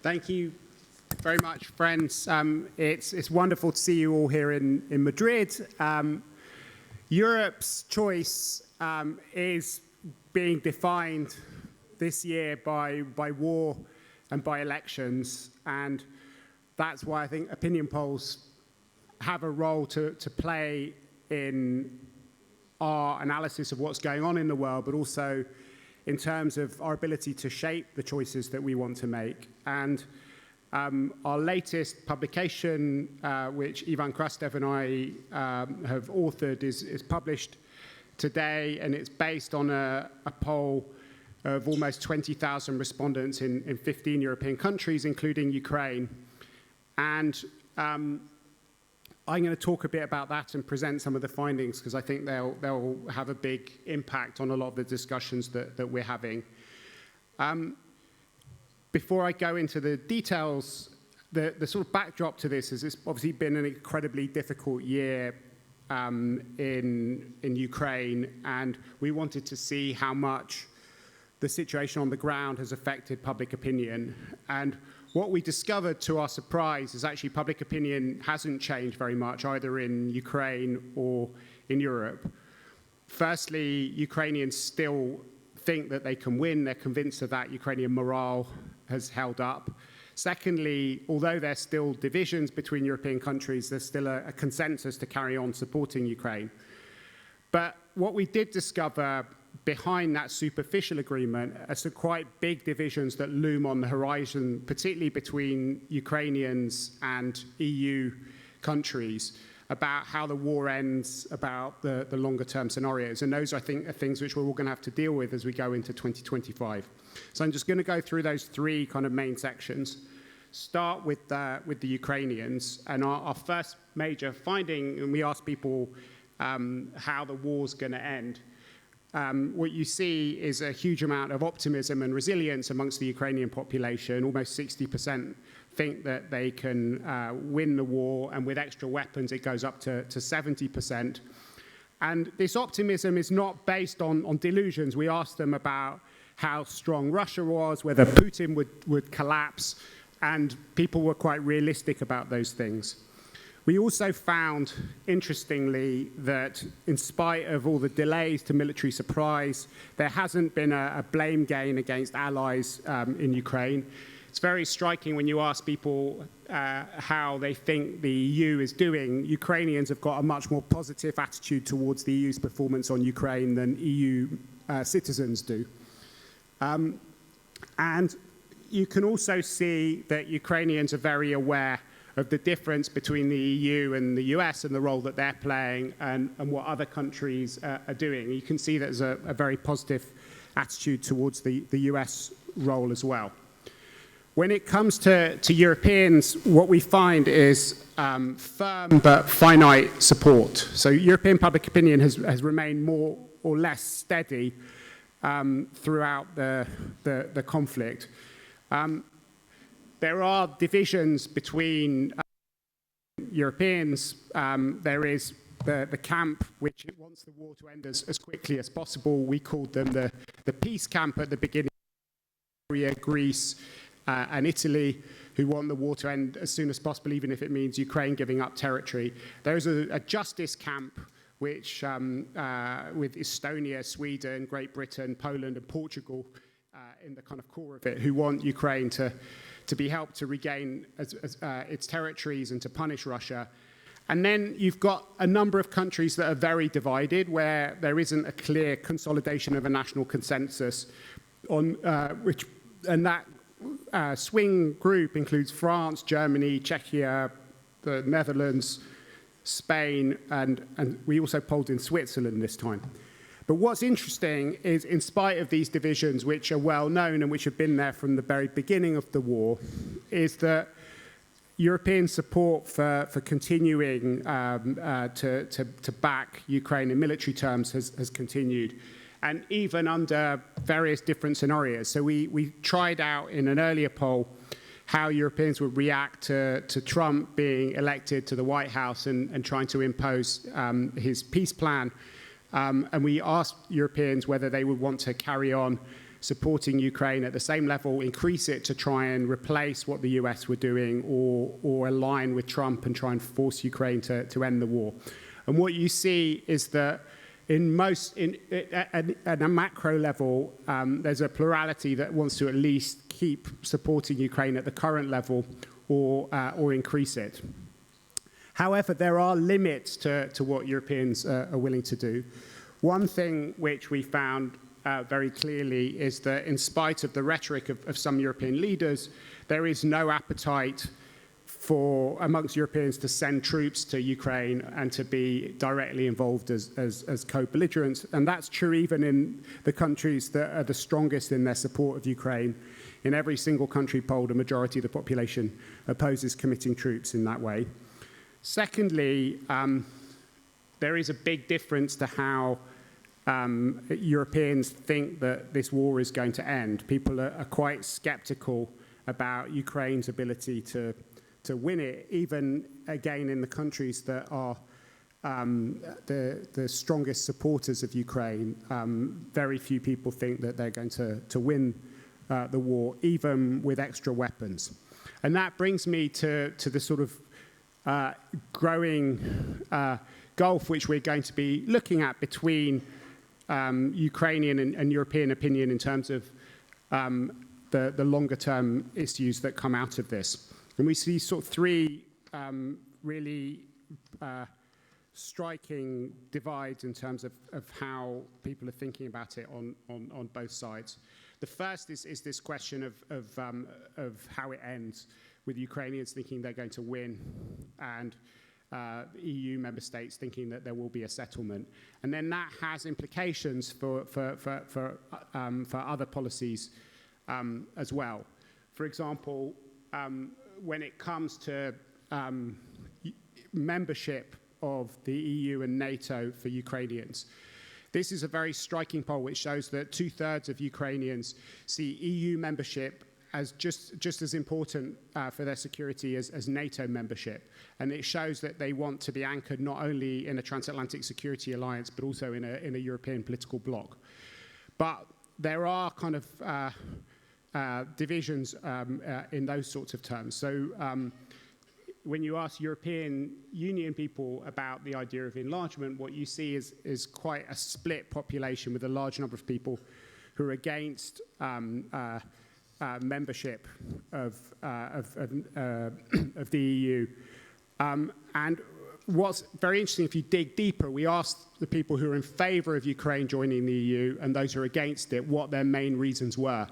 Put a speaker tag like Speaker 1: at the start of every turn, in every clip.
Speaker 1: Thank you very much, friends. It's wonderful to see you all here in Madrid. Europe's choice is being defined this year by war and by elections, and that's why I think opinion polls have a role to play in our analysis of what's going on in the world, but also in terms of our ability to shape the choices that we want to make. And our latest publication, which Ivan Krastev and I have authored, is published today, and it's based on a poll of almost 20,000 respondents in 15 European countries, including Ukraine. And I'm going to talk a bit about that and present some of the findings, because I think they'll have a big impact on a lot of the discussions that we're having. Before I go into the details, the sort of backdrop to this is it's obviously been an incredibly difficult year in Ukraine, and we wanted to see how much the situation on the ground has affected public opinion. And what we discovered, to our surprise, is actually public opinion hasn't changed very much, either in Ukraine or in Europe. Firstly, Ukrainians still think that they can win. They're convinced of that. Ukrainian morale has held up. Secondly, although there's still divisions between European countries, there's still a consensus to carry on supporting Ukraine. But what we did discover behind that superficial agreement are some quite big divisions that loom on the horizon, particularly between Ukrainians and EU countries, about how the war ends, about the longer-term scenarios. And those, I think, are things which we're all going to have to deal with as we go into 2025. So I'm just going to go through those three kind of main sections. Start with the Ukrainians. And our first major finding, and we asked people how the war's going to end. What you see is a huge amount of optimism and resilience amongst the Ukrainian population. Almost 60% think that they can win the war, and with extra weapons it goes up to 70%. And this optimism is not based on delusions. We asked them about how strong Russia was, whether Putin would collapse, and people were quite realistic about those things. We also found, interestingly, that in spite of all the delays to military supplies, there hasn't been a blame game against allies in Ukraine. It's very striking when you ask people how they think the EU is doing. Ukrainians have got a much more positive attitude towards the EU's performance on Ukraine than EU citizens do. And you can also see that Ukrainians are very aware of the difference between the EU and the US and the role that they're playing and what other countries are doing. You can see there's a very positive attitude towards the US role as well. When it comes to Europeans, what we find is firm but finite support. So European public opinion has remained more or less steady throughout the conflict. There are divisions between Europeans. There is the camp which wants the war to end as quickly as possible. We called them the peace camp at the beginning. Greece and Italy, who want the war to end as soon as possible, even if it means Ukraine giving up territory. There is a justice camp which, with Estonia, Sweden, Great Britain, Poland and Portugal in the kind of core of it, who want Ukraine to be helped to regain its territories and to punish Russia. And then you've got a number of countries that are very divided, where there isn't a clear consolidation of a national consensus on and that swing group includes France, Germany, Czechia, the Netherlands, Spain, and we also polled in Switzerland this time. But what's interesting is, in spite of these divisions, which are well known and which have been there from the very beginning of the war, is that European support for continuing to back Ukraine in military terms has continued, and even under various different scenarios. So we tried out in an earlier poll how Europeans would react to Trump being elected to the White House and trying to impose his peace plan. And we asked Europeans whether they would want to carry on supporting Ukraine at the same level, increase it to try and replace what the US were doing, or align with Trump and try and force Ukraine to end the war. And what you see is that at a macro level, there's a plurality that wants to at least keep supporting Ukraine at the current level or increase it. However, there are limits to what Europeans are willing to do. One thing which we found very clearly is that in spite of the rhetoric of some European leaders, there is no appetite amongst Europeans to send troops to Ukraine and to be directly involved as co-belligerents. And that's true even in the countries that are the strongest in their support of Ukraine. In every single country polled, a majority of the population opposes committing troops in that way. Secondly, there is a big difference to how Europeans think that this war is going to end. People are quite skeptical about Ukraine's ability to win it, even again in the countries that are the strongest supporters of Ukraine. Very few people think that they're going to win the war, even with extra weapons. And that brings me to the sort of growing gulf which we're going to be looking at between Ukrainian and European opinion in terms of the longer-term issues that come out of this. And we see sort of three really striking divides in terms of how people are thinking about it on both sides. The first is this question of how it ends, with Ukrainians thinking they're going to win and EU member states thinking that there will be a settlement. And then that has implications for other policies as well. For example, when it comes to membership of the EU and NATO for Ukrainians, this is a very striking poll which shows that 2/3 of Ukrainians see EU membership as just as important for their security as NATO membership. And it shows that they want to be anchored not only in a transatlantic security alliance, but also in a European political bloc. But there are kind of divisions in those sorts of terms. So when you ask European Union people about the idea of enlargement, what you see is quite a split population, with a large number of people who are against membership of the EU. And what's very interesting, if you dig deeper, we asked the people who are in favor of Ukraine joining the EU and those who are against it what their main reasons were.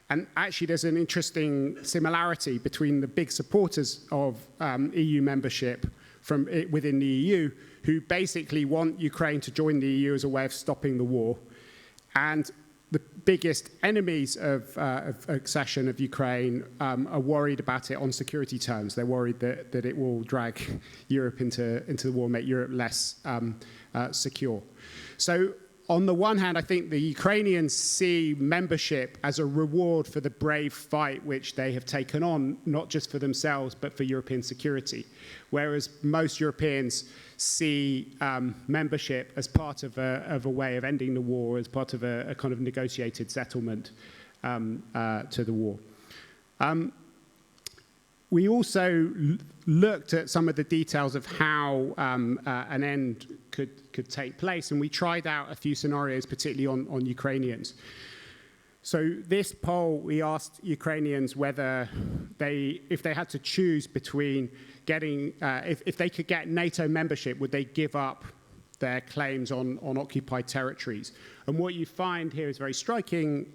Speaker 1: And actually, there's an interesting similarity between the big supporters of EU membership from within the EU, who basically want Ukraine to join the EU as a way of stopping the war, and the biggest enemies of accession of Ukraine are worried about it on security terms. They're worried that it will drag Europe into the war, make Europe less secure. So on the one hand, I think the Ukrainians see membership as a reward for the brave fight which they have taken on, not just for themselves, but for European security. Whereas most Europeans see membership as part of a way of ending the war, as part of a kind of negotiated settlement to the war. We also looked at some of the details of how an end could take place, and we tried out a few scenarios, particularly on Ukrainians. So this poll, we asked Ukrainians whether if they had to choose between getting, if they could get NATO membership, would they give up their claims on occupied territories? And what you find here is very striking.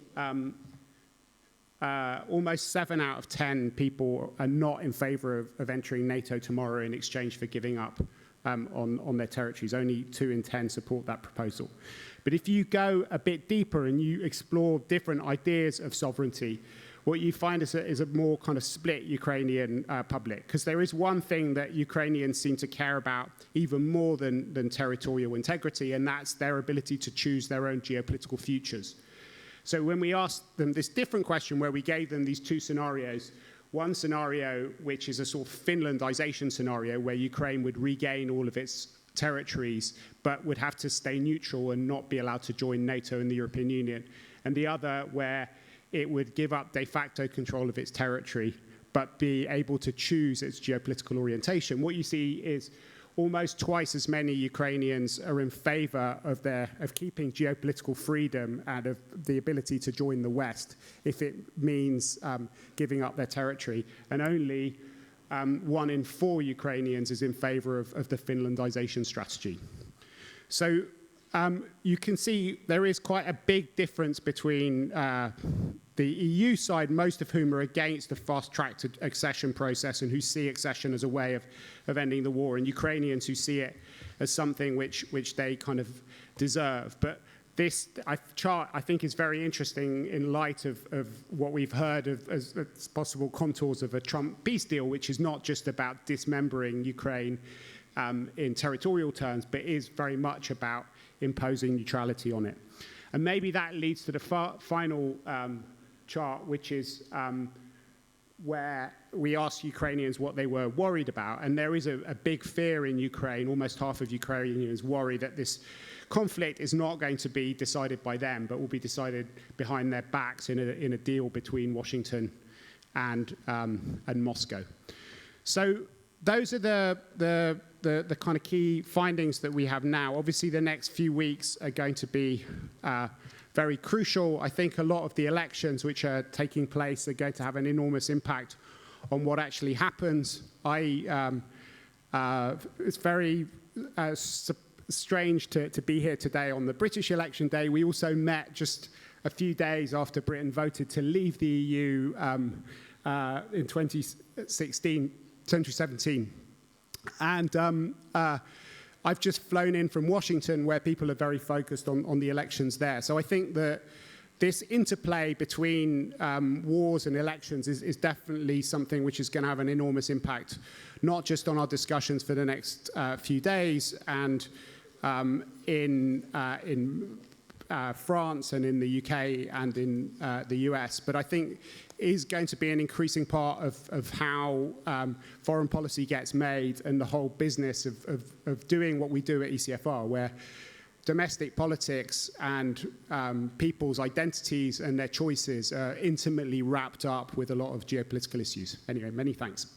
Speaker 1: Almost 7 out of 10 people are not in favor of entering NATO tomorrow in exchange for giving up on their territories. Only 2 in 10 support that proposal. But if you go a bit deeper and you explore different ideas of sovereignty, what you find is a more kind of split Ukrainian public. Because there is one thing that Ukrainians seem to care about even more than territorial integrity, and that's their ability to choose their own geopolitical futures. So when we asked them this different question, where we gave them these 2 scenarios, one scenario which is a sort of Finlandization scenario, where Ukraine would regain all of its territories, but would have to stay neutral and not be allowed to join NATO and the European Union. and the other where it would give up de facto control of its territory, but be able to choose its geopolitical orientation. What you see is almost twice as many Ukrainians are in favor of keeping geopolitical freedom and of the ability to join the West if it means giving up their territory. And only 1 in 4 Ukrainians is in favor of the Finlandization strategy. So you can see there is quite a big difference between the EU side, most of whom are against the fast-tracked accession process and who see accession as a way of ending the war, and Ukrainians who see it as something which they kind of deserve. But this chart, I think, is very interesting in light of what we've heard as possible contours of a Trump peace deal, which is not just about dismembering Ukraine in territorial terms, but is very much about imposing neutrality on it. And maybe that leads to the final chart, which is where we asked Ukrainians what they were worried about. And there is a big fear in Ukraine. Almost half of Ukrainians worry that this conflict is not going to be decided by them, but will be decided behind their backs in a deal between Washington and Moscow. So those are the kind of key findings that we have now. Obviously, the next few weeks are going to be very crucial. I think a lot of the elections which are taking place are going to have an enormous impact on what actually happens. It's very strange to be here today on the British election day. We also met just a few days after Britain voted to leave the EU in 2017. And I've just flown in from Washington, where people are very focused on the elections there. So I think that this interplay between wars and elections is definitely something which is going to have an enormous impact, not just on our discussions for the next few days and in France and in the UK and in the US, but I think is going to be an increasing part of how foreign policy gets made and the whole business of doing what we do at ECFR, where domestic politics and people's identities and their choices are intimately wrapped up with a lot of geopolitical issues. Anyway, many thanks.